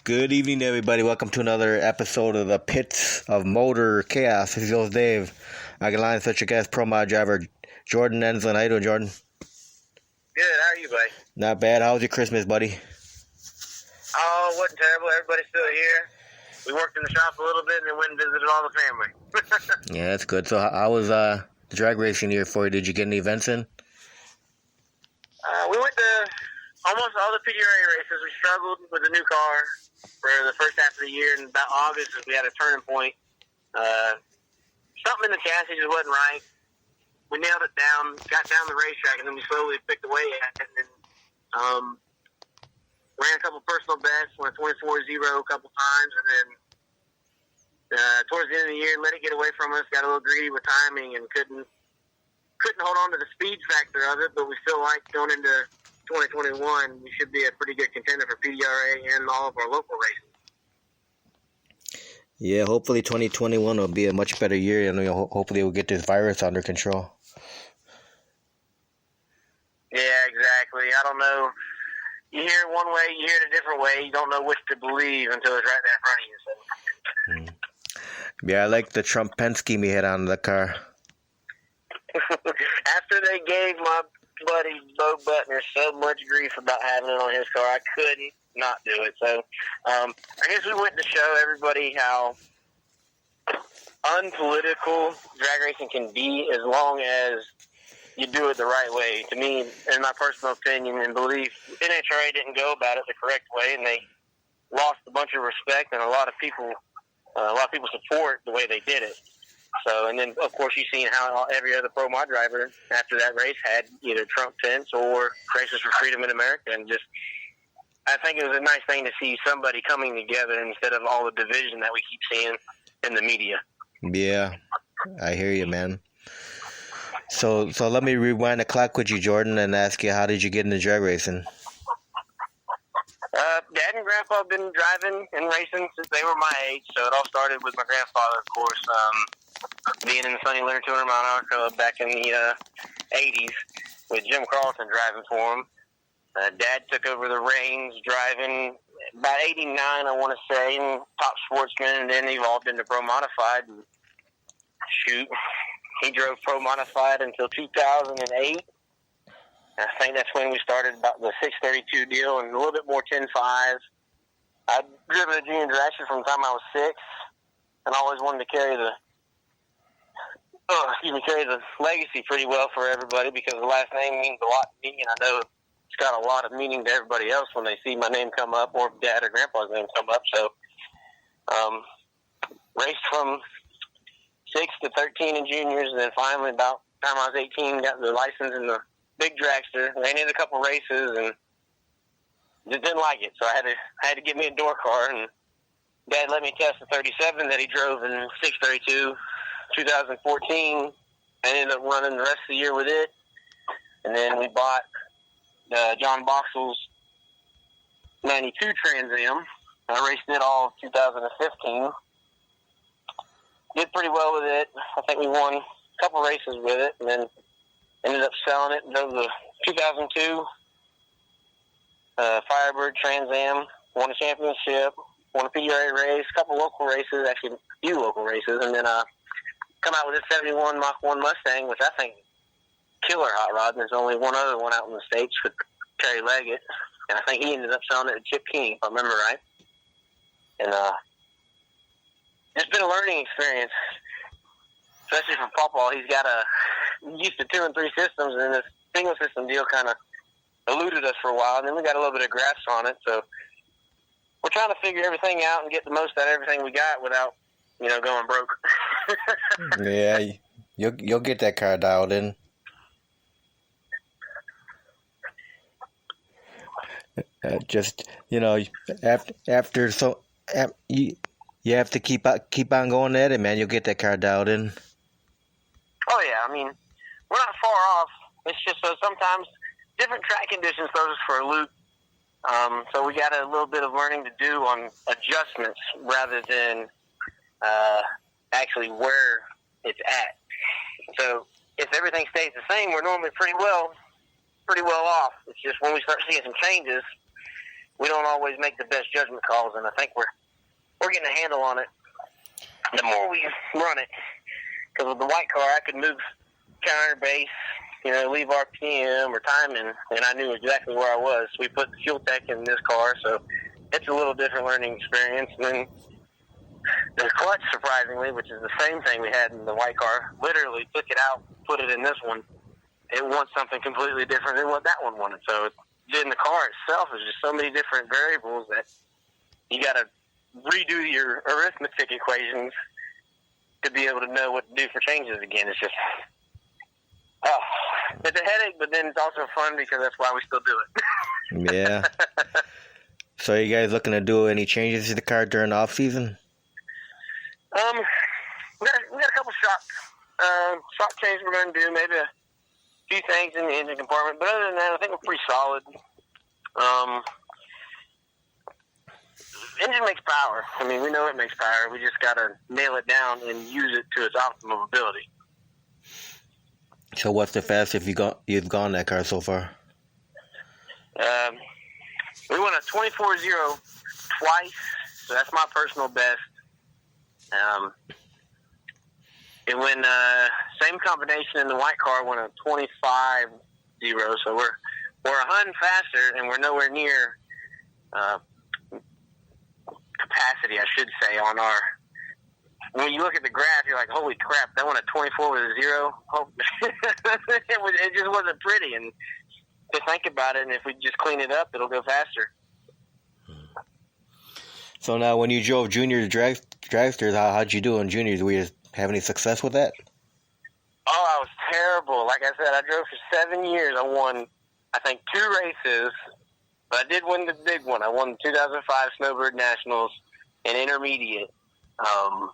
Good evening, everybody. Welcome to another episode of the Pits of Motor Chaos. This is yours, Dave. I can line such a guest pro mod driver, Jordan Ensslin. How you doing, Jordan? Good. How are you, buddy? Not bad. How was your Christmas, buddy? Oh, it wasn't terrible. Everybody's still here. We worked in the shop a little bit and then went and visited all the family. Yeah, that's good. So how was the drag racing year for you? Did you get any events in? We went to almost all the PDRA races. We struggled with the new car for the first half of the year. And about August, we had a turning point. Something in the chassis just wasn't right. We nailed it down, got down the racetrack, and then we slowly picked away at it. And then ran a couple personal best, went 24-0 a couple times, and then towards the end of the year, let it get away from us, got a little greedy with timing, and couldn't hold on to the speed factor of it, but we feel like going into 2021, we should be a pretty good contender for PDRA and all of our local races. Yeah, hopefully 2021 will be a much better year, and hopefully we'll get this virus under control. Yeah, exactly. I don't know. You hear it one way, you hear it a different way. You don't know which to believe until it's right there in front of you. So. Yeah, I like the Trump pen scheme he had on the car. After they gave my buddy Bo Butner so much grief about having it on his car, I couldn't not do it. So I guess we went to show everybody how unpolitical drag racing can be as long as you do it the right way. To me, in my personal opinion and belief, NHRA didn't go about it the correct way, and they lost a bunch of respect, and a lot of people support the way they did it. So, and then of course you've seen how every other pro mod driver after that race had either Trump tents or Races for Freedom in America, and just I think it was a nice thing to see somebody coming together instead of all the division that we keep seeing in the media. Yeah, I hear you, man. So let me rewind the clock with you, Jordan, and ask you, how did you get into drag racing? Dad and Grandpa have been driving and racing since they were my age, so it all started with my grandfather, of course, being in the Sunny Leonard 200 Mile an Hour Club back in the 80s with Jim Carlson driving for him. Dad took over the reins driving about 89, I want to say, and top sportsman, and then evolved into Pro Modified. And shoot, he drove Pro Modified until 2008. I think that's when we started about the 632 deal and a little bit more 10.5. I'd driven a junior dragster from the time I was 6, and I always wanted to carry the legacy pretty well for everybody because the last name means a lot to me, and I know it's got a lot of meaning to everybody else when they see my name come up or Dad or Grandpa's name come up. So, raced from 6 to 13 in juniors, and then finally about the time I was 18, got the license in the big dragster. Ran in a couple races and just didn't like it, so I had to get me a door car, and Dad let me test the 37 that he drove in 632 2014. I ended up running the rest of the year with it, and then we bought John Boxall's 92 Trans Am. I raced it all of 2015. Did pretty well with it. I think we won a couple races with it, and then ended up selling it. Drove the 2002 Firebird Trans Am. Won a championship. Won a PDRA race. A couple local races, actually a few local races, and then come out with a 71 Mach 1 Mustang, which I think killer hot rod. And there's only one other one out in the States with Terry Leggett, and I think he ended up selling it to Chip King, if I remember right. And it's been a learning experience, especially for Pawpaw. He's got used to 2 and 3 systems, and this single system deal kind of eluded us for a while, and then we got a little bit of grasp on it. So we're trying to figure everything out and get the most out of everything we got without, going broke. Yeah, you'll get that car dialed in. You have to keep on going at it, man. You'll get that car dialed in. Oh yeah, I mean, we're not far off. It's just so sometimes different track conditions throws us for a loop. So we got a little bit of learning to do on adjustments rather than actually where it's at. So if everything stays the same, we're normally pretty well off. It's just when we start seeing some changes, we don't always make the best judgment calls, and I think we're getting a handle on it the more we run it. Because with the white car, I could move counter base, leave RPM or timing, and I knew exactly where I was. We put the fuel tech in this car, so it's a little different learning experience. And then the clutch, surprisingly, which is the same thing we had in the white car, literally took it out, put it in this one. It wants something completely different than what that one wanted. So in the car itself, there's just so many different variables that you got to redo your arithmetic equations to be able to know what to do for changes again. It's just, it's a headache, but then it's also fun because that's why we still do it. Yeah. So are you guys looking to do any changes to the car during the off season? We got a couple shop changes we're going to do, maybe a few things in the engine compartment, but other than that, I think we're pretty solid. Engine makes power. I mean, we know it makes power. We just got to nail it down and use it to its optimum ability. So what's the fastest you've gone that car so far? We went a 24.0 twice, so that's my personal best. It went same combination in the white car, went a 25.0, so we're a hun faster, and we're nowhere near capacity, I should say, on our. When you look at the graph, you're like, holy crap, that one at 24 with a 0. Oh, it just wasn't pretty. And to think about it, and if we just clean it up, it'll go faster. So now, when you drove junior dragsters, how'd you do in juniors? Were you have any success with that? Oh, I was terrible. Like I said, I drove for 7 years. I won, I think, 2 races, but I did win the big one. I won the 2005 Snowbird Nationals in intermediate. I'm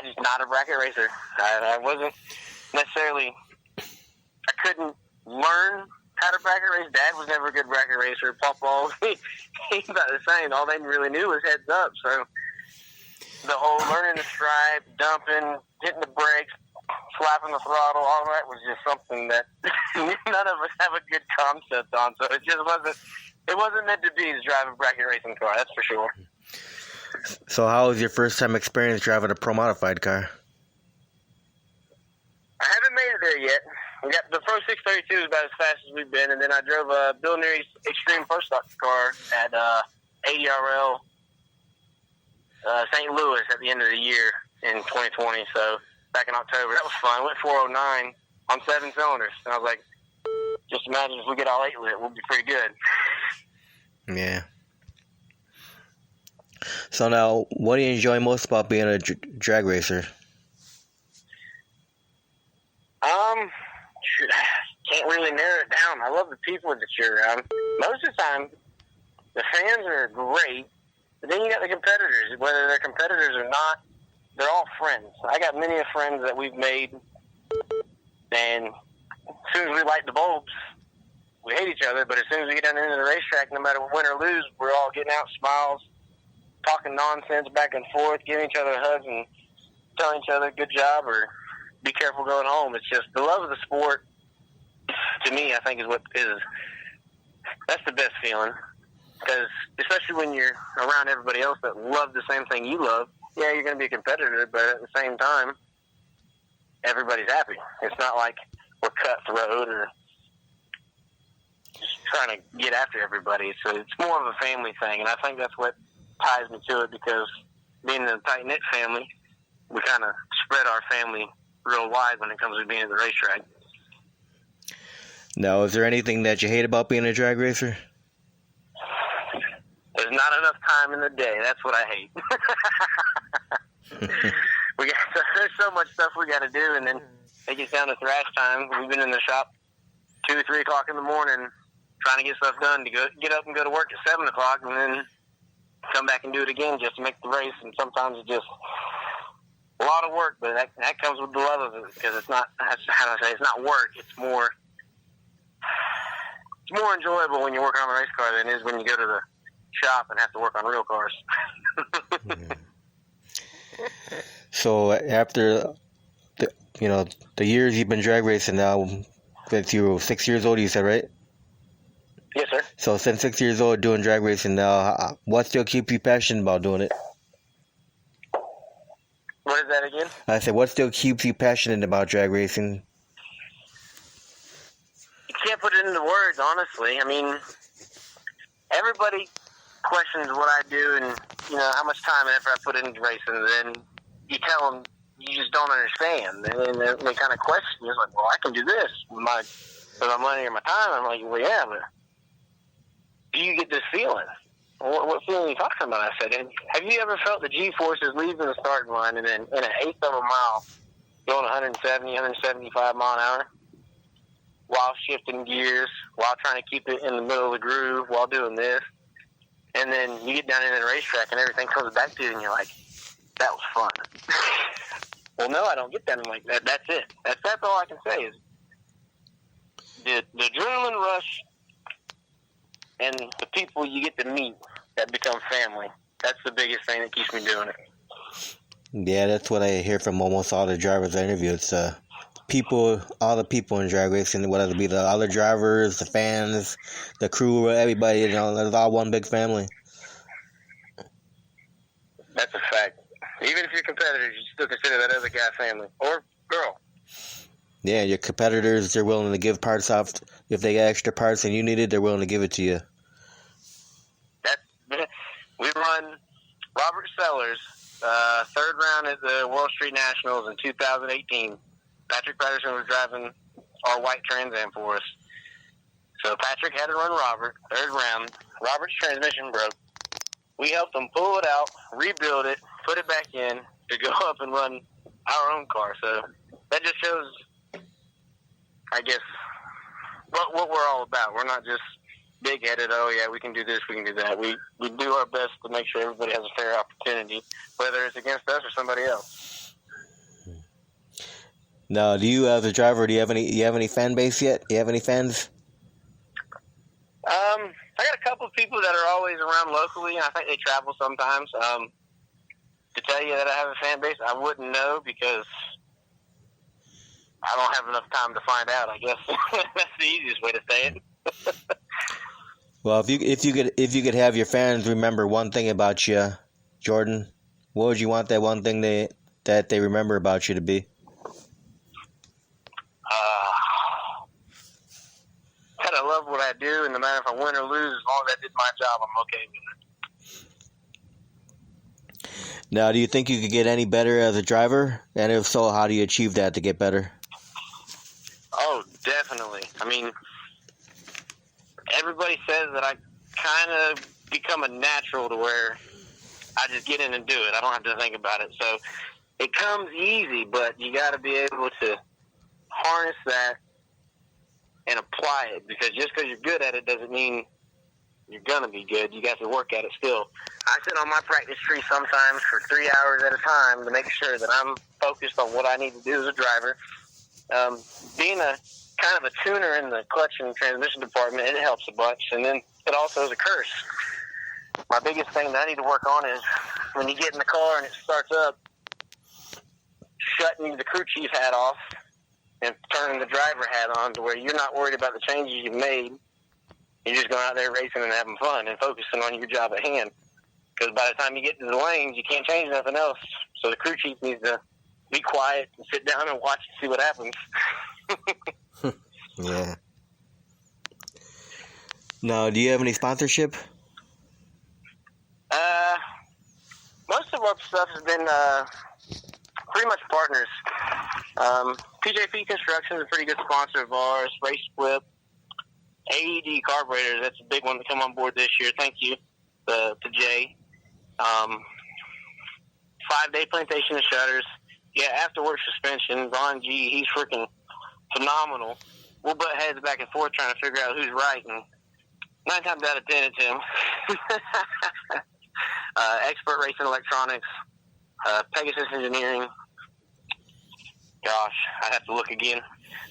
just not a bracket racer. I wasn't necessarily, I couldn't learn how to bracket race. Dad was never a good bracket racer. Papa, he's about the same. All they really knew was heads up. So the whole learning the stripe, dumping, hitting the brakes, slapping the throttle, all that was just something that none of us have a good concept on. So it just wasn't meant to be to drive a bracket racing car, that's for sure. So how was your first time experience driving a pro modified car? I haven't made it there yet. We got the Pro 632 is about as fast as we've been, and then I drove a Bill Neary's Extreme Pro Stock car at ADRL St. Louis at the end of the year in 2020, so back in October. That was fun. Went 409 on 7 cylinders. And I was like, just imagine if we get all 8 lit, we'll be pretty good. Yeah. So now, what do you enjoy most about being a drag racer? Can't really narrow it down. I love the people that you're around. Most of the time, the fans are great, but then you got the competitors. Whether they're competitors or not, they're all friends. I got many friends that we've made, and as soon as we light the bulbs, we hate each other, but as soon as we get down into the racetrack, no matter win or lose, we're all getting out smiles, talking nonsense back and forth, giving each other hugs and telling each other good job or be careful going home. It's just the love of the sport, to me, I think that's the best feeling. Because especially when you're around everybody else that love the same thing you love, yeah, you're going to be a competitor, but at the same time, everybody's happy. It's not like we're cutthroat or just trying to get after everybody. So it's more of a family thing, and I think that's what ties me to it, because being in a tight-knit family, we kind of spread our family real wide when it comes to being at the racetrack. Now, is there anything that you hate about being a drag racer? There's not enough time in the day. That's what I hate. There's so much stuff we got to do, and then it gets down to thrash time. We've been in the shop 2 or 3 o'clock in the morning trying to get stuff done to get up and go to work at 7 o'clock, and then come back and do it again just to make the race. And sometimes it's just a lot of work, but that comes with the love of it, because it's not, how do I say, it's not work. It's more enjoyable when you're working on the race car than it is when you go to the shop and have to work on real cars. So after the years you've been drag racing now, since you were 6 years old, you said, right? Yes, sir. So since 6 years old doing drag racing now, what still keeps you passionate about doing it? What is that again? I said, what still keeps you passionate about drag racing? You can't put it into words, honestly. I mean, everybody questions what I do and, how much time and effort I put into racing. Then you tell them you just don't understand. And then they kind of question you. It's like, well, I can do this with my money or my time. I'm like, well, yeah, but do you get this feeling? What feeling are you talking about? I said, have you ever felt the G-forces leaving the starting line and then in an eighth of a mile going 170, 175 mile an hour while shifting gears, while trying to keep it in the middle of the groove, while doing this? And then you get down into the racetrack and everything comes back to you and you're like, that was fun. Well, no, I don't get that. I'm like, that's it. That's all I can say is the adrenaline rush and the people you get to meet that become family. That's the biggest thing that keeps me doing it. Yeah, that's what I hear from almost all the drivers I interview. It's all the people in drag racing, whether it be the other drivers, the fans, the crew, everybody, it's all one big family. That's a fact. Even if you're competitors, you still consider that other guy family or girl. Yeah, your competitors, they're willing to give parts off. If they get extra parts and you need it, they're willing to give it to you. We run Robert Sellers, third round at the World Street Nationals in 2018. Patrick Patterson was driving our white Trans Am for us. So Patrick had to run Robert, third round. Robert's transmission broke. We helped him pull it out, rebuild it, put it back in to go up and run our own car. So that just shows, I guess, what we're all about. We're not just big-headed, oh, yeah, we can do this, we can do that. We do our best to make sure everybody has a fair opportunity, whether it's against us or somebody else. Now, do you, as a driver, do you have any fan base yet? Do you have any fans? I got a couple of people that are always around locally, and I think they travel sometimes. To tell you that I have a fan base, I wouldn't know because I don't have enough time to find out, I guess. That's the easiest way to say it. Well, if you could have your fans remember one thing about you, Jordan, what would you want that one thing that they remember about you to be? That I love what I do, and no matter if I win or lose, as long as I did my job, I'm okay with it. Now, do you think you could get any better as a driver? And if so, how do you achieve that to get better? Oh, definitely. I mean, everybody says that I kind of become a natural to where I just get in and do it. I don't have to think about it. So it comes easy, but you got to be able to harness that and apply it, because just because you're good at it doesn't mean you're going to be good. You got to work at it still. I sit on my practice tree sometimes for 3 hours at a time to make sure that I'm focused on what I need to do as a driver. Being a kind of a tuner in the clutch and transmission department, it helps a bunch. And then it also is a curse. My biggest thing that I need to work on is when you get in the car and it starts up, shutting the crew chief hat off and turning the driver hat on to where you're not worried about the changes you've made. You're just going out there racing and having fun and focusing on your job at hand. Because by the time you get to the lanes, you can't change nothing else. So the crew chief needs to be quiet and sit down and watch and see what happens. Yeah. Now, do you have any sponsorship? Most of our stuff has been pretty much partners. PJP Construction is a pretty good sponsor of ours. Race Whip, AED Carburetors, that's a big one to come on board this year. Thank you to Jay. 5-day plantation of shutters. Yeah, after-work suspension. Ron G, he's freaking phenomenal. We'll butt heads back and forth trying to figure out who's right, and 9 times out of 10, it's him. Expert Racing Electronics, Pegasus Engineering. Gosh, I'd have to look again.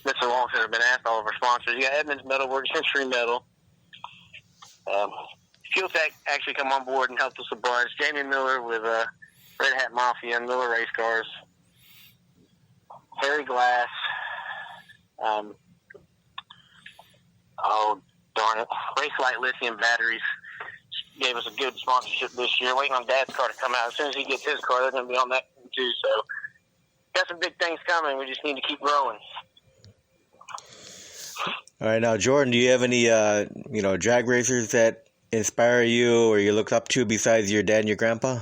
Been so long since I've been asked all of our sponsors. You got Edmonds Metalworks, Century Metal. Fuel Tech actually come on board and helped us a bunch. Jamie Miller with Red Hat Mafia and Miller Race Cars. Harry Glass. Darn it. Race Light Lithium Batteries gave us a good sponsorship this year. Waiting on Dad's car to come out. As soon as he gets his car, they're going to be on that too. So, got some big things coming. We just need to keep growing. All right, now Jordan, do you have any drag racers that inspire you or you look up to besides your dad and your grandpa?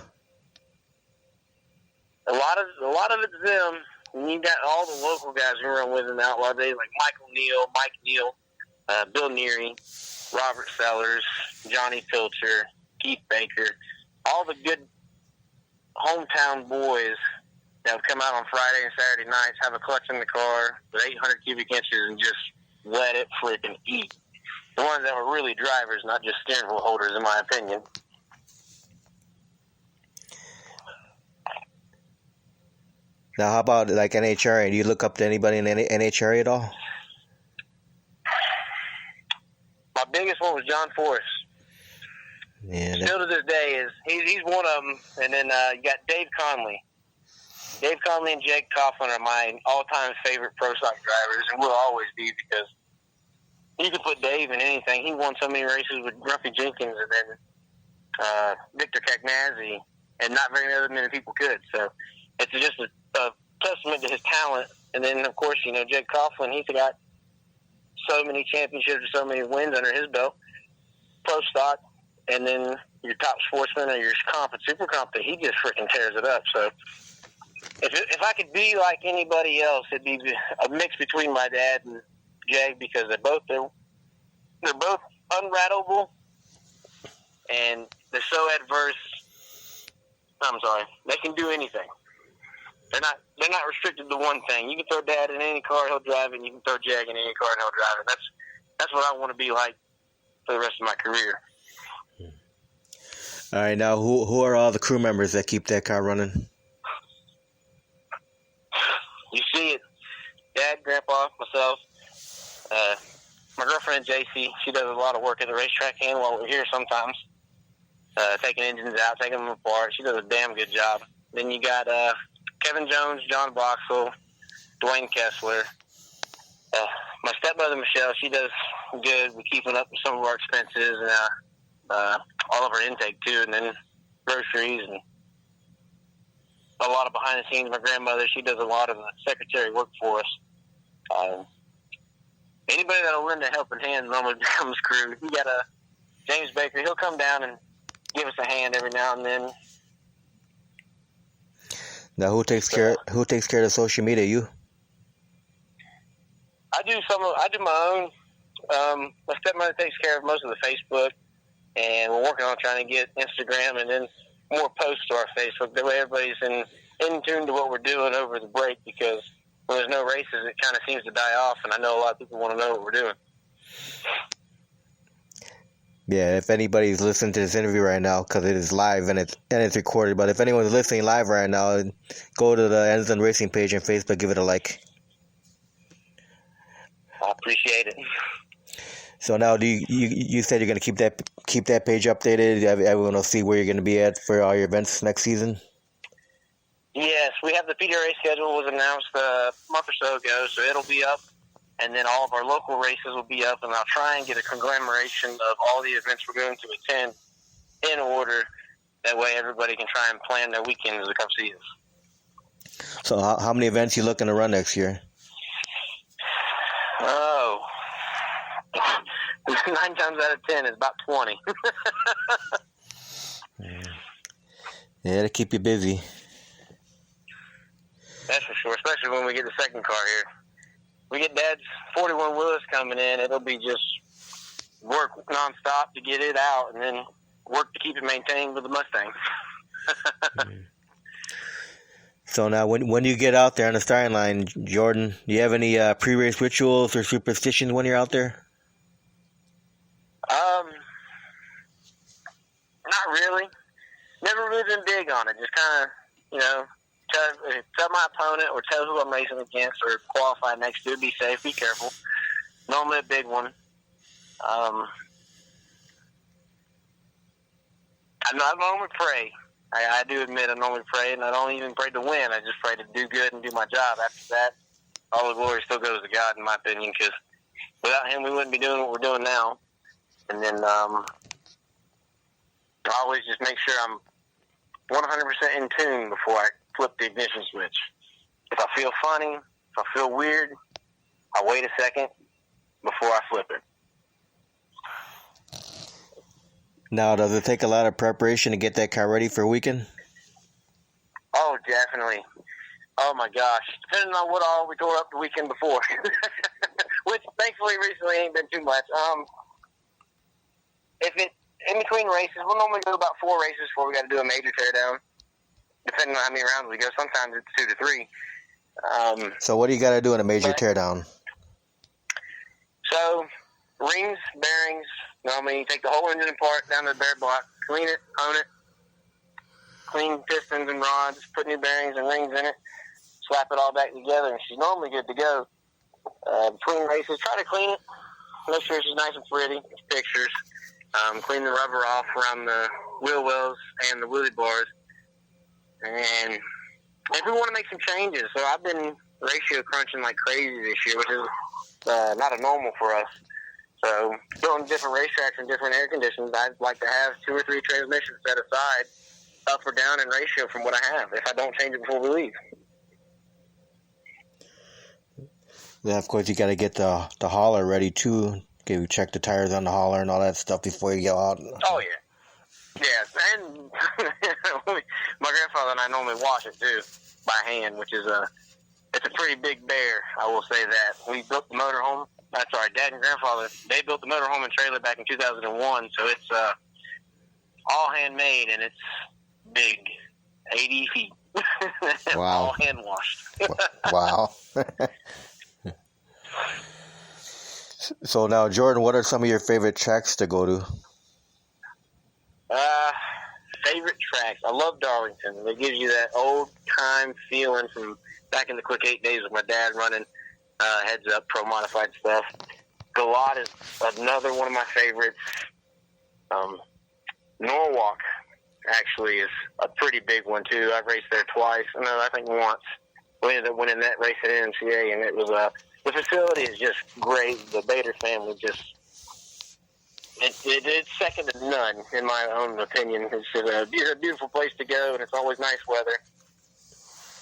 A lot of it's them. And you got all the local guys we run with in the Outlaw days, like Mike Neal, Bill Neary, Robert Sellers, Johnny Pilcher, Keith Baker, all the good hometown boys that would come out on Friday and Saturday nights, have a clutch in the car with 800 cubic inches and just let it freaking eat. The ones that were really drivers, not just steering wheel holders, in my opinion. Now, how about like NHRA? Do you look up to anybody in NHRA at all? My biggest one was John Forrest. Yeah. Still to this day, he's one of them. And then you got Dave Conley. Dave Conley and Jake Coughlin are my all-time favorite pro stock drivers, and will always be, because you can put Dave in anything. He won so many races with Grumpy Jenkins and then Victor Cagnazzi, and not very many people could. So it's just a testament to his talent. And then, of course, Jake Coughlin, he's got so many championships, so many wins under his belt, pro stock, and then your top sportsman or your comp and super comp, that he just freaking tears it up. So if I could be like anybody else, it'd be a mix between my dad and Jake, because they're both unrattable, and they're so adverse. I'm sorry, they can do anything. They're not restricted to one thing. You can throw Dad in any car, he'll drive it, and you can throw Jag in any car and he'll drive it. That's what I want to be like for the rest of my career. All right, now who are all the crew members that keep that car running? You see it. Dad, Grandpa, myself, my girlfriend JC. She does a lot of work at the racetrack and while we're here sometimes, taking engines out, taking them apart. She does a damn good job. Then you got Kevin Jones, John Boxell, Dwayne Kessler. My stepmother Michelle, she does good with keeping up with some of our expenses and all of our intake too, and then groceries and a lot of behind the scenes. My grandmother, she does a lot of the secretary work for us. Anybody that'll lend a helping hand normally becomes crew. You got James Baker, he'll come down and give us a hand every now and then. Now, who takes care of the social media? You? I do my own. My stepmother takes care of most of the Facebook, and we're working on trying to get Instagram and then more posts to our Facebook. That way everybody's in tune to what we're doing over the break, because when there's no races, it kind of seems to die off, and I know a lot of people want to know what we're doing. Yeah, if anybody's listening to this interview right now, because it is live and it's recorded, but if anyone's listening live right now, go to the Ensslin Racing page on Facebook, give it a like. I appreciate it. So now, do you said you're going to keep that page updated? Everyone will see where you're going to be at for all your events next season? Yes, we have the PDRA schedule was announced a month or so ago, so it'll be up. And then all of our local races will be up, and I'll try and get a conglomeration of all the events we're going to attend in order. That way everybody can try and plan their weekends as the Cup seasons. So how many events you looking to run next year? Oh, 9 times out of 10 is about 20. Yeah, to keep you busy. That's for sure, especially when we get the second car here. We get Dad's 41 Willis coming in, it'll be just work nonstop to get it out, and then work to keep it maintained with the Mustang. So now, when you get out there on the starting line, Jordan, do you have any pre-race rituals or superstitions when you're out there? Not really. Never really been big on it. Just kind of, tell my opponent or tell who I'm racing against or qualify next to. Be safe, be careful. Normally a big one. I normally pray. I do admit I normally pray, and I don't even pray to win. I just pray to do good and do my job. After that, all the glory still goes to God, in my opinion, because without Him, we wouldn't be doing what we're doing now. And then I always just make sure I'm 100% in tune before I flip the ignition switch. If I feel funny, if I feel weird, I wait a second before I flip it. Now, does it take a lot of preparation to get that car ready for a weekend? Oh, definitely. Oh, my gosh. Depending on what all we tore up the weekend before. Which, thankfully, recently ain't been too much. If it, in between races, we'll normally do about 4 races before we got to do a major teardown. Depending on how many rounds we go. Sometimes it's 2 to 3. So what do you got to do in a major teardown? So, rings, bearings. Normally, you take the whole engine apart down to the bare block, clean it, own it, clean pistons and rods, put new bearings and rings in it, slap it all back together, and she's normally good to go. Between races, try to clean it, make sure she's nice and pretty, pictures. Clean the rubber off around the wheel wells and the wheelie bars. And if we want to make some changes, so I've been ratio crunching like crazy this year, which is not a normal for us. So, building different racetracks and different air conditions, I'd like to have 2 or 3 transmissions set aside, up or down in ratio from what I have, if I don't change it before we leave. Then, of course, you got to get the hauler ready, too. You check the tires on the hauler and all that stuff before you go out. Oh, yeah. Yeah, and my grandfather and I normally wash it, too, by hand, which is it's a pretty big bear, I will say that. We built the motorhome. That's our dad and grandfather. They built the motorhome and trailer back in 2001, so it's all handmade, and it's big, 80 feet. Wow. All hand-washed. Wow. So now, Jordan, what are some of your favorite tracks to go to? Favorite tracks? I love Darlington. It gives you that old-time feeling from back in the quick 8 days with my dad running heads-up pro-modified stuff. Galot is another one of my favorites. Norwalk, actually, is a pretty big one, too. I've raced there twice. No, I think once. We ended up winning that race at NCA, and it was the facility is just great. The Bader family just... It's second to none, in my own opinion. It's just a beautiful place to go, and it's always nice weather.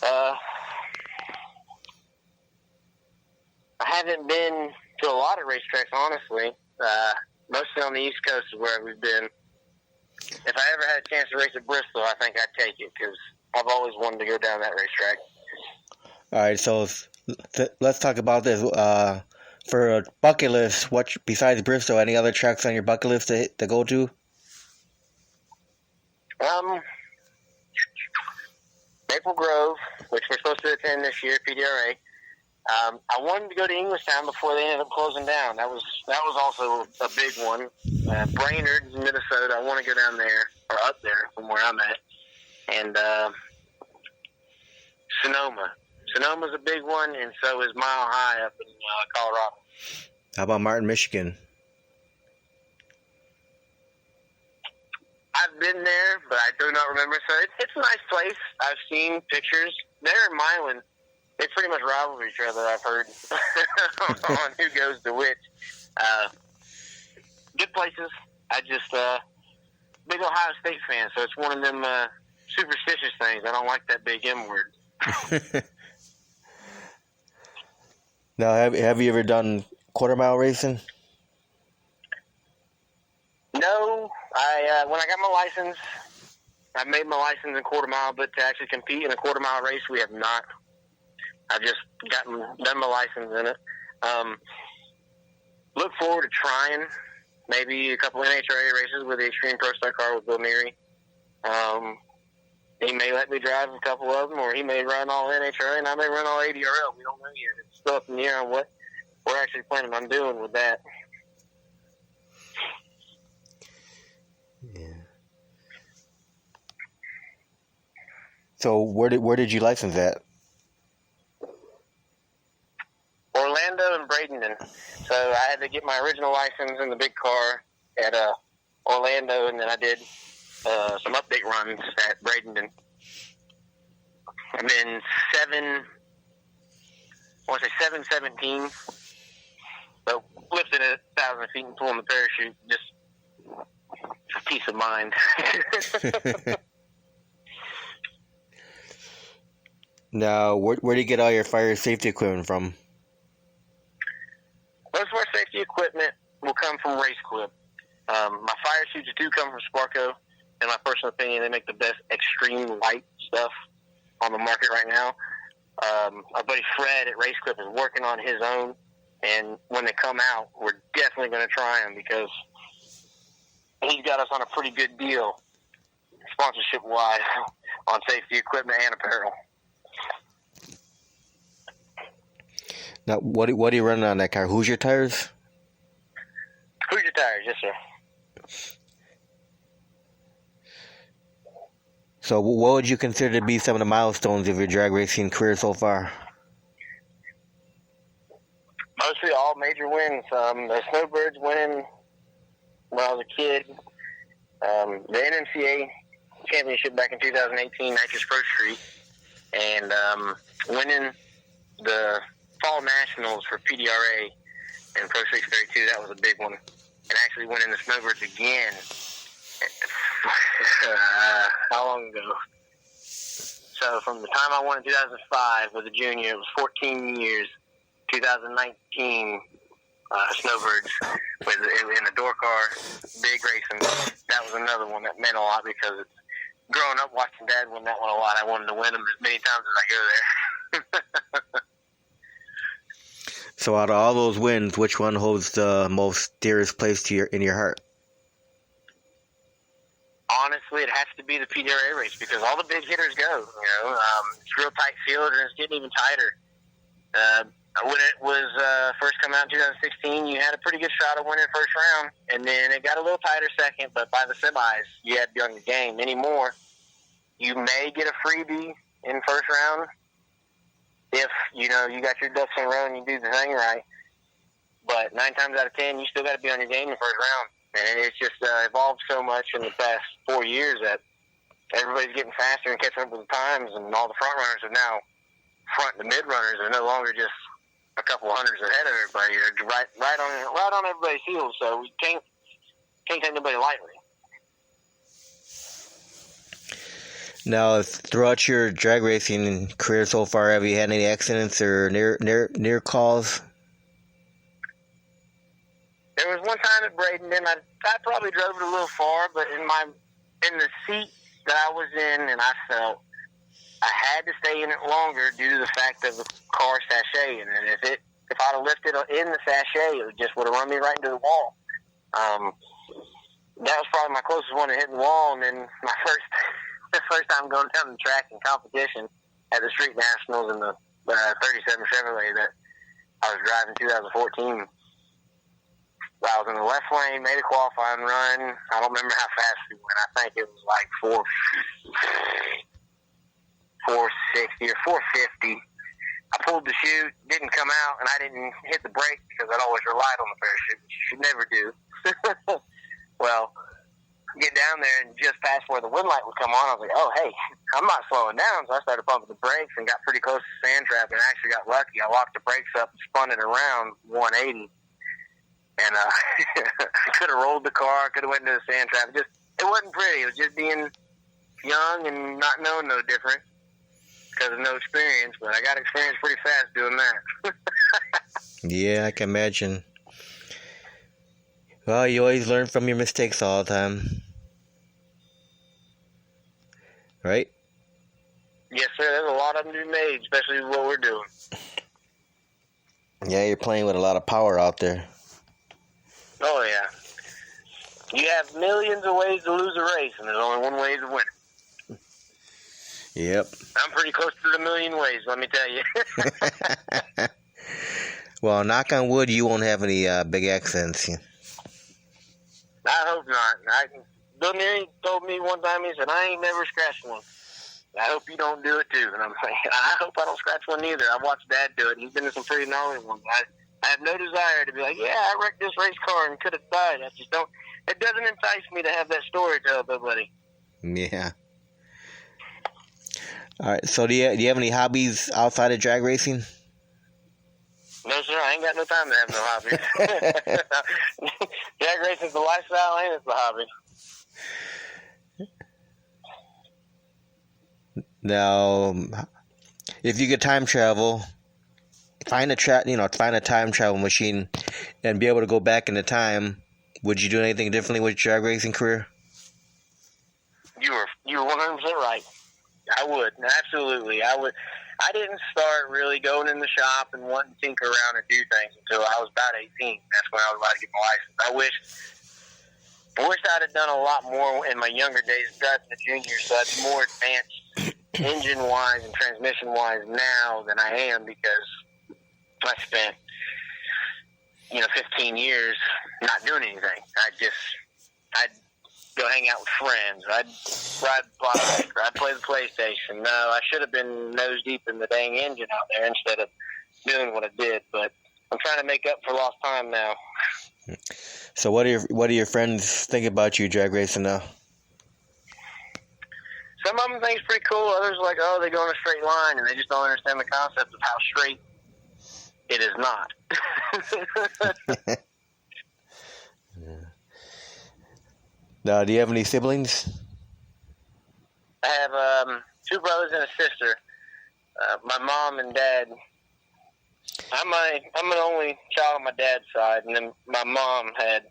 I haven't been to a lot of racetracks, honestly. Mostly on the East Coast is where we've been. If I ever had a chance to race at Bristol, I think I'd take it, because I've always wanted to go down that racetrack. All right, so let's talk about this. For a bucket list, what besides Bristol, any other tracks on your bucket list to go to? Maple Grove, which we're supposed to attend this year, PDRA. I wanted to go to Englishtown before they ended up closing down. That was also a big one. Brainerd, Minnesota. I want to go down there, or up there from where I'm at. And Sonoma. Sonoma's a big one, and so is Mile High up in Colorado. How about Martin, Michigan? I've been there, but I do not remember. So it's a nice place. I've seen pictures. There in Milan, it's pretty much rivalry each other, I've heard, on who goes to which. Good places. I just, big Ohio State fan, so it's one of them superstitious things. I don't like that big M word. Now, have you ever done quarter-mile racing? No. When I got my license, I made my license in quarter-mile, but to actually compete in a quarter-mile race, we have not. I've just done my license in it. Look forward to trying maybe a couple NHRA races with the Extreme Pro Stock car with Bill Neary. He may let me drive a couple of them, or he may run all NHRA, and I may run all ADRL. We don't know yet. It's still up in the air on what we're actually planning on doing with that. Yeah. So where did you license at? Orlando and Bradenton. So I had to get my original license in the big car at Orlando, and then I did some update runs at Bradenton. I've been 717. So lifting at 1,000 feet and pulling the parachute, just for peace of mind. Now, where do you get all your fire safety equipment from? Most of our safety equipment will come from Race Clip. My fire suits do come from Sparco. In my personal opinion, they make the best extreme light stuff on the market right now. Our buddy Fred at Race Clip is working on his own, and when they come out, we're definitely going to try them because he's got us on a pretty good deal, sponsorship-wise, on safety equipment and apparel. Now, what are you running on that car? Hoosier tires? Hoosier tires, yes, sir. So what would you consider to be some of the milestones of your drag racing career so far? Mostly all major wins. The Snowbirds winning when I was a kid. The NMCA championship back in 2018, Nitrous Pro Street. And winning the Fall Nationals for PDRA and Pro 632, that was a big one. And actually winning the Snowbirds again. How long ago? So from the time I won in 2005 with a junior, it was 14 years. 2019 Snowbirds in the door car, big racing. That was another one that meant a lot because growing up watching Dad win that one a lot, I wanted to win them as many times as I go there. So out of all those wins, which one holds the most dearest place to in your heart? Honestly, it has to be the PDRA race because all the big hitters go. It's real tight field and it's getting even tighter. When it was first come out in 2016, you had a pretty good shot of winning first round, and then it got a little tighter second. But by the semis, you had to be on the game. Anymore, you may get a freebie in first round if you got your ducks in a row and you do the thing right. But 9 times out of 10, you still got to be on your game in the first round. And it's just evolved so much in the past 4 years that everybody's getting faster and catching up with the times, and all the front runners are now front and the mid runners are no longer just a couple hundreds ahead of everybody. They're right on everybody's heels. So we can't take anybody lightly. Now, throughout your drag racing career so far, have you had any accidents or near calls? There was one time at Bradenton, I probably drove it a little far, but in the seat that I was in, and I felt I had to stay in it longer due to the fact of the car sashaying. And if I'd have lifted in the sachet, it just would have run me right into the wall. That was probably my closest one to hitting the wall. And then the first time going down the track in competition at the Street Nationals in the 37 Chevrolet that I was driving in 2014. I was in the left lane, made a qualifying run. I don't remember how fast we went. I think it was like 460 or 450. I pulled the chute, didn't come out, and I didn't hit the brake because I'd always relied on the parachute, which you should never do. Well, get down there, and just past where the wind light would come on, I was like, oh, hey, I'm not slowing down. So I started pumping the brakes and got pretty close to the sand trap and actually got lucky. I locked the brakes up and spun it around 180. And could have rolled the car, could have went into the sand trap. It wasn't pretty. It was just being young and not knowing no different because of no experience. But I got experience pretty fast doing that. Yeah, I can imagine. Well, you always learn from your mistakes all the time. Right? Yes, sir. There's a lot of them to be made, especially with what we're doing. Yeah, you're playing with a lot of power out there. Oh, yeah. You have millions of ways to lose a race, and there's only one way to win it. Yep. I'm pretty close to the million ways, let me tell you. Well, knock on wood, you won't have any big accidents. I hope not. Bill Neary told me one time, he said, I ain't never scratched one. I hope you don't do it, too. And I'm like, I hope I don't scratch one either. I've watched Dad do it. He's been in some pretty gnarly ones. I have no desire to be like, yeah, I wrecked this race car and could have died. I just don't. It doesn't entice me to have that story to tell everybody. Yeah. All right. So do you have any hobbies outside of drag racing? No, sir. I ain't got no time to have no hobbies. Drag racing's the lifestyle and it's the hobby. Now, if you could time travel, find a time travel machine, and be able to go back in the time, would you do anything differently with your drag racing career? You were 100% right. I would, absolutely. I would. I didn't start really going in the shop and wanting to tinker around and do things until I was about 18. That's when I was about to get my license. I wish I'd have done a lot more in my younger days, driving the junior, so I'd be more advanced engine-wise and transmission-wise now than I am, because I spent, 15 years not doing anything. I'd go hang out with friends. I'd ride the bike, or I'd play the PlayStation. No, I should have been nose deep in the dang engine out there instead of doing what I did. But I'm trying to make up for lost time now. So what do your friends think about you drag racing now? Some of them think it's pretty cool. Others are like, oh, they go in a straight line, and they just don't understand the concept of how straight it is not. Now, do you have any siblings? I have 2 brothers and a sister. My mom and dad. I'm an only child on my dad's side, and then my mom had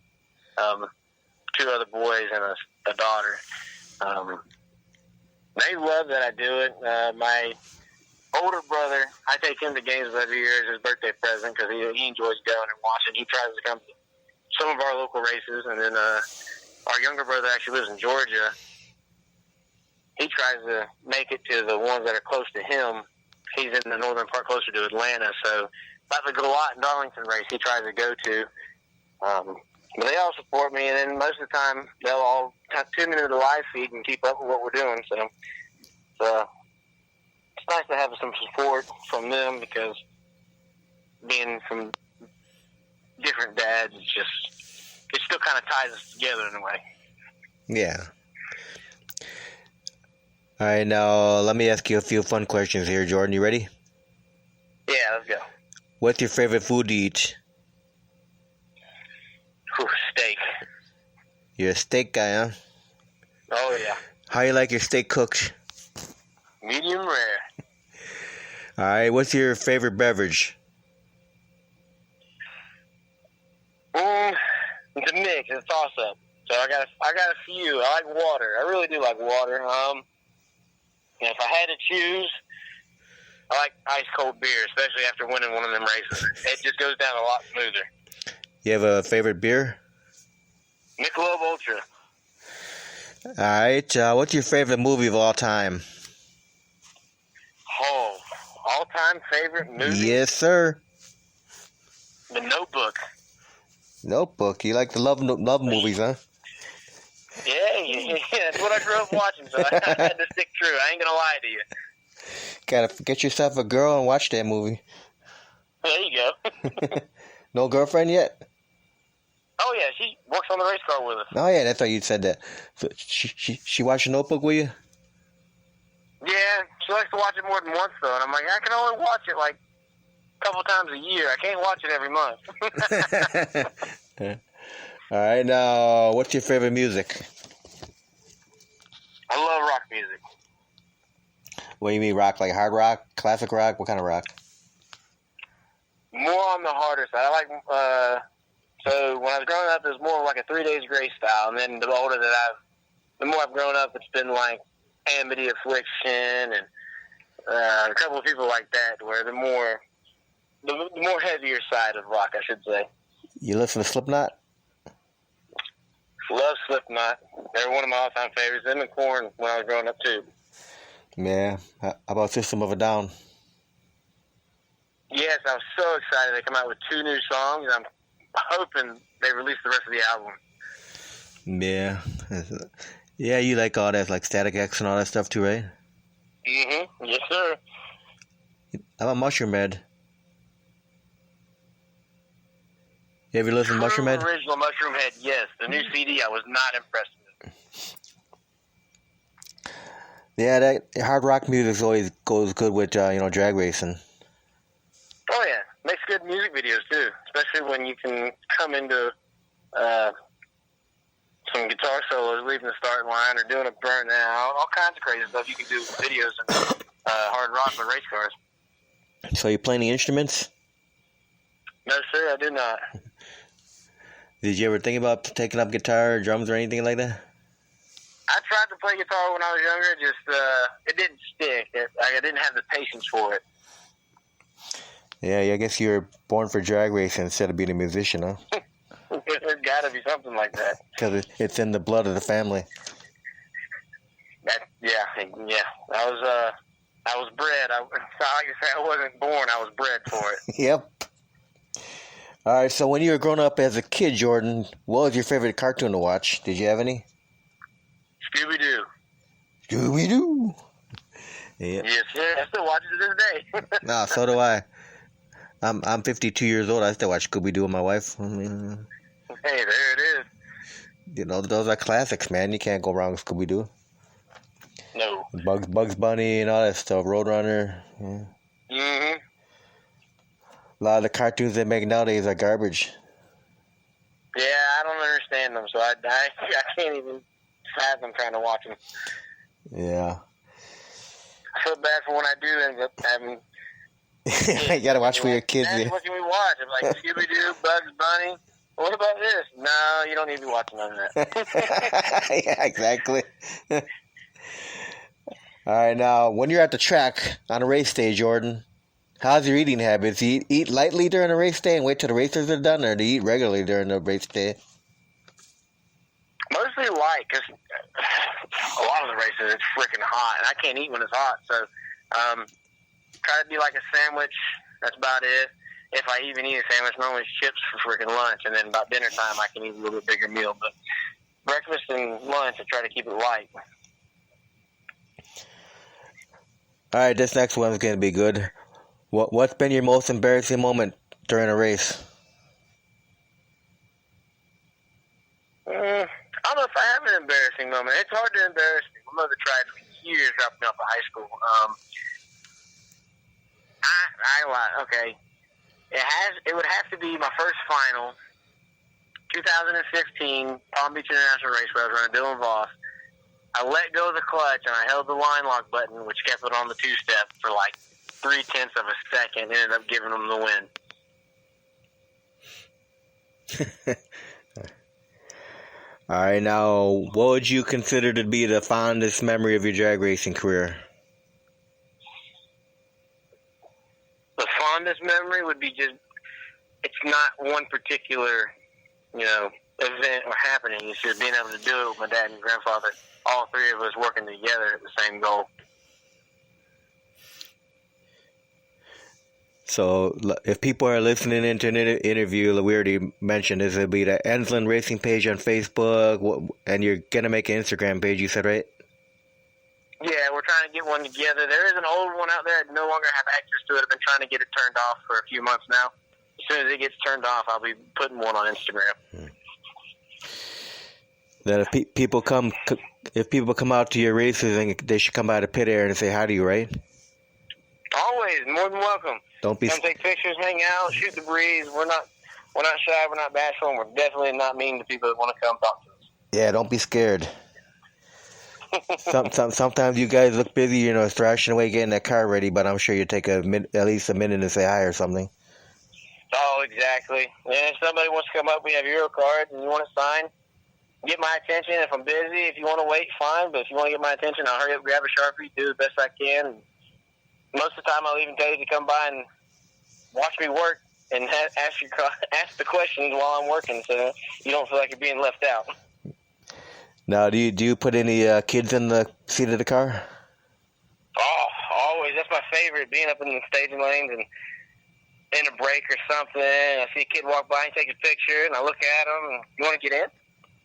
2 other boys and a daughter. They love that I do it. My older brother, I take him to games every year as his birthday present because he enjoys going and watching. He tries to come to some of our local races, and then our younger brother actually lives in Georgia. He tries to make it to the ones that are close to him. He's in the northern part closer to Atlanta, so about the Galot and Darlington race he tries to go to. But they all support me, and then most of the time they'll all tune into the live feed and keep up with what we're doing. So it's nice to have some support from them, because being from different dads, it still kind of ties us together in a way. Yeah. All right, now let me ask you a few fun questions here, Jordan. You ready? Yeah, let's go. What's your favorite food to eat? Steak. You're a steak guy, huh? Oh, yeah. How you like your steak cooked? Medium rare. All right, what's your favorite beverage? It's a mix. It's a toss-up. So I got a few. I like water. I really do like water. And if I had to choose, I like ice-cold beer, especially after winning one of them races. It just goes down a lot smoother. You have a favorite beer? Michelob Ultra. All right, what's your favorite movie of all time? Oh, all-time favorite movie? Yes, sir. The Notebook. Notebook. You like the love movies, huh? Yeah, that's what I grew up watching, so I had to stick true. I ain't gonna lie to you. Gotta get yourself a girl and watch that movie. There you go. No girlfriend yet? Oh yeah, she works on the race car with us. Oh yeah, that's why you said that. So she watched the Notebook with you? Yeah, she likes to watch it more than once though, and I'm like, I can only watch it like a couple times a year. I can't watch it every month. All right, now what's your favorite music? I love rock music. What do you mean rock? Like hard rock, classic rock? What kind of rock? More on the harder side. I like. So when I was growing up, it was more like a 3 Days Grace style, and then the more I've grown up, it's been like Amity Affliction and a couple of people like that, where the more heavier side of rock, I should say. You listen to Slipknot? Love Slipknot. They're one of my all-time favorites. Them and Korn when I was growing up too. Yeah. How about System of a Down? Yes, I was so excited. They come out with 2 new songs, and I'm hoping they release the rest of the album. Yeah. Yeah, you like all that, like Static X and all that stuff too, right? Mm-hmm. Yes, sir. How about Mushroom Head? You ever listen to Mushroom Head? Original Mushroom Head, yes. The new CD, I was not impressed with. Yeah, that hard rock music always goes good with drag racing. Oh yeah, makes good music videos too, especially when you can come into some some guitar solos leaving the starting line or doing a burn out, all kinds of crazy stuff you can do with videos and hard rock with race cars. So you play any instruments? No, sir, I do not. Did you ever think about taking up guitar or drums or anything like that? I tried to play guitar when I was younger, just it didn't stick. I didn't have the patience for it. Yeah, I guess you were born for drag racing instead of being a musician, huh? There's got to be something like that. Because it's in the blood of the family. Yeah. I was bred. Like I say, I wasn't born. I was bred for it. Yep. All right. So when you were growing up as a kid, Jordan, what was your favorite cartoon to watch? Did you have any? Scooby-Doo. Scooby-Doo. Yeah. Yes, sir. I still watch it to this day. No, so do I. I'm 52 years old. I still watch Scooby-Doo with my wife. Hey, there it is. You know, those are classics, man. You can't go wrong with Scooby-Doo. No. Bugs Bunny and all that stuff. Roadrunner. Yeah. Mm-hmm. A lot of the cartoons they make nowadays are garbage. Yeah, I don't understand them, so I can't even fathom trying to watch them. Yeah. I feel bad for when I do end up having... You gotta watch for your kids. Daddy, what can we watch? I'm like, Scooby-Doo, Bugs Bunny. What about this? No, you don't need to be watching none of that. Yeah, exactly. All right, now, when you're at the track on a race day, Jordan, how's your eating habits? Do you eat lightly during a race day and wait till the racers are done, or do you eat regularly during the race day? Mostly light, because a lot of the races, it's freaking hot, and I can't eat when it's hot, so try to be like a sandwich. That's about it. If I even eat a sandwich, normally it's chips for freaking lunch, and then about dinner time, I can eat a little bit bigger meal. But breakfast and lunch, I try to keep it light. All right, this next one's going to be good. What's been your most embarrassing moment during a race? I don't know if I have an embarrassing moment. It's hard to embarrass me. My mother tried for years dropping me off at high school. I lied. Okay. It would have to be my first final, 2015 Palm Beach International Race where I was running Dylan Voss. I let go of the clutch and I held the line lock button, which kept it on the two-step for like 0.3 of a second, and ended up giving them the win. All right, now, what would you consider to be the fondest memory of your drag racing career? The fondest memory would be it's not one particular, event or happening. It's just being able to do it with my dad and grandfather, all three of us working together at the same goal. So, if people are listening into an interview, we already mentioned this, it'll be the Ensslin Racing page on Facebook, and you're going to make an Instagram page, you said, right? Yeah, we're trying to get one together. There is an old one out there. I no longer have access to it. I've been trying to get it turned off for a few months now. As soon as it gets turned off, I'll be putting one on Instagram. Then if people come out to your races, and they should come by the pit area and say hi to you, right? Always, more than welcome. Don't be come take pictures, hang out, shoot the breeze. We're not shy, we're not bashful, and we're definitely not mean to people that want to come talk to us. Yeah, don't be scared. Sometimes you guys look busy, thrashing away getting that car ready, but I'm sure you take at least a minute to say hi or something. Oh, exactly. And if somebody wants to come up, we have Euro cards, and you want to sign, get my attention. If I'm busy, if you want to wait, fine. But if you want to get my attention, I'll hurry up, grab a Sharpie, do the best I can. Most of the time, I'll even tell you to come by and watch me work and ask the questions while I'm working, so you don't feel like you're being left out. Now, do you put any kids in the seat of the car? Oh, always. That's my favorite, being up in the staging lanes and in a break or something. I see a kid walk by and take a picture, and I look at him, and you want to get in?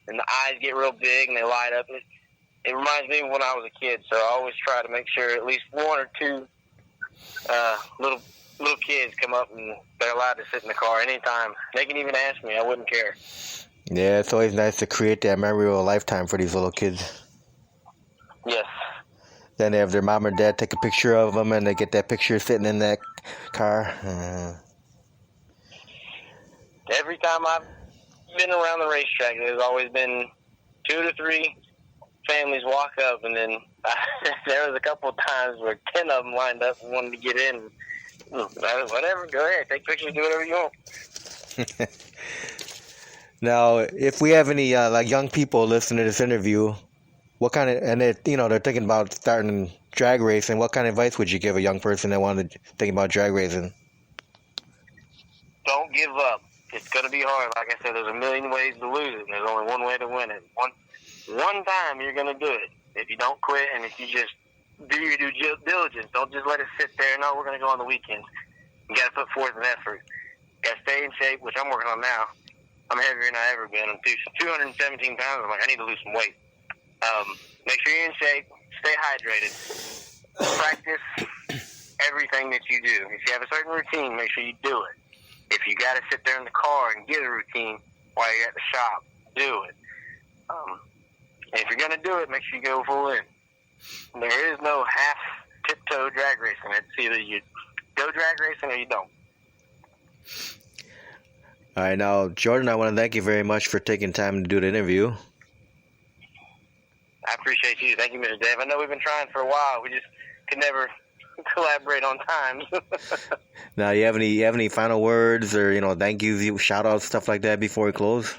And the eyes get real big, and they light up. It reminds me of when I was a kid, so I always try to make sure at least one or two little kids come up, and they're allowed to sit in the car anytime. They can even ask me. I wouldn't care. Yeah, it's always nice to create that memory of a lifetime for these little kids. Yes. Then they have their mom or dad take a picture of them, and they get that picture sitting in that car. Every time I've been around the racetrack, there's always been 2 to 3 families walk up, and then there was a couple of times where 10 of them lined up and wanted to get in. Whatever, go ahead, take pictures, do whatever you want. Now, if we have any like young people listening to this interview, what kind of, and they're thinking about starting drag racing, what kind of advice would you give a young person that wanted to think about drag racing? Don't give up. It's going to be hard. Like I said, there's a million ways to lose it, and there's only one way to win it. One time you're going to do it. If you don't quit, and if you just do your due diligence, don't just let it sit there. No, we're going to go on the weekends. You got to put forth an effort. You got to stay in shape, which I'm working on now. I'm heavier than I ever been. I'm 217 pounds. I'm like, I need to lose some weight. Make sure you're in shape. Stay hydrated. Practice everything that you do. If you have a certain routine, make sure you do it. If you got to sit there in the car and get a routine while you're at the shop, do it. And if you're going to do it, make sure you go full in. There is no half tiptoe drag racing. It's either you go drag racing or you don't. All right, now, Jordan, I want to thank you very much for taking time to do the interview. I appreciate you. Thank you, Mr. Dave. I know we've been trying for a while. We just could never collaborate on time. Now, you have any final words or thank yous, shout outs, stuff like that before we close?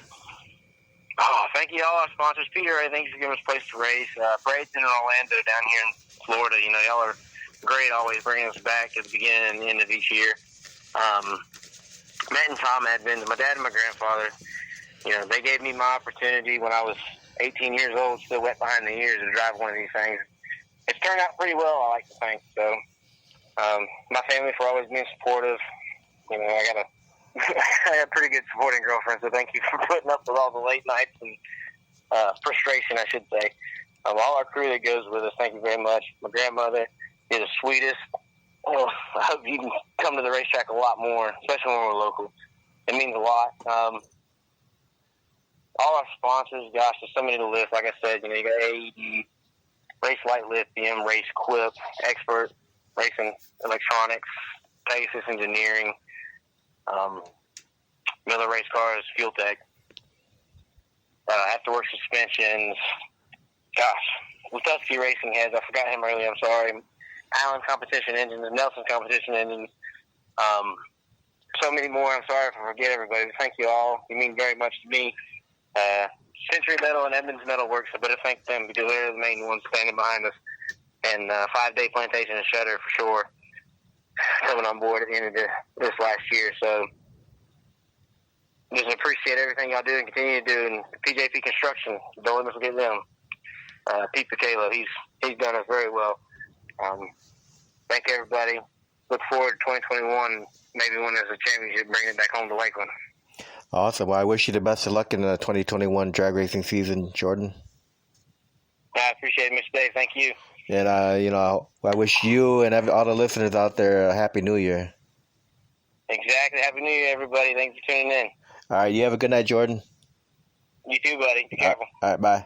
Oh, thank you all our sponsors. Peter, thanks for giving us a place to race. Bradenton and Orlando down here in Florida. Y'all are great, always bringing us back at the beginning and the end of each year. Matt and Tom had been, my dad and my grandfather, they gave me my opportunity when I was 18 years old, still wet behind the ears, to drive one of these things. It's turned out pretty well, I like to think. So, my family for always being supportive. I got a pretty good supporting girlfriend, so thank you for putting up with all the late nights and frustration, I should say. All our crew that goes with us, thank you very much. My grandmother is the sweetest. I hope you can come to the racetrack a lot more, especially when we're local. It means a lot. All our sponsors, gosh, there's so many to list. Like I said, you got AED, Race Light Lithium, Race Quip, Expert, Racing Electronics, Pegasus Engineering, Miller Race Cars, Fuel Tech, Afterwork Suspensions. Gosh, Witowski Racing Heads, I forgot him earlier, I'm sorry. Allen Competition Engines, Nelson Competition Engines, so many more. I'm sorry if I forget everybody. Thank you all. You mean very much to me. Century Metal and Edmonds Metal Works, I better thank them because they're the main ones standing behind us. And 5 Day Plantation and Shutter for sure, coming on board at the end of this last year. So just appreciate everything y'all do and continue to do. And PJP Construction, don't let me forget them. Pete Picalo, he's done us very well. Thank everybody. Look forward to 2021. Maybe when there's a championship, bringing it back home to Lakeland. Awesome. Well, I wish you the best of luck in the 2021 drag racing season, Jordan. I appreciate it, Mr. Dave. Thank you. And, I wish you and all the listeners out there a Happy New Year. Exactly. Happy New Year, everybody. Thanks for tuning in. All right. You have a good night, Jordan. You too, buddy. Be careful. All right. Bye.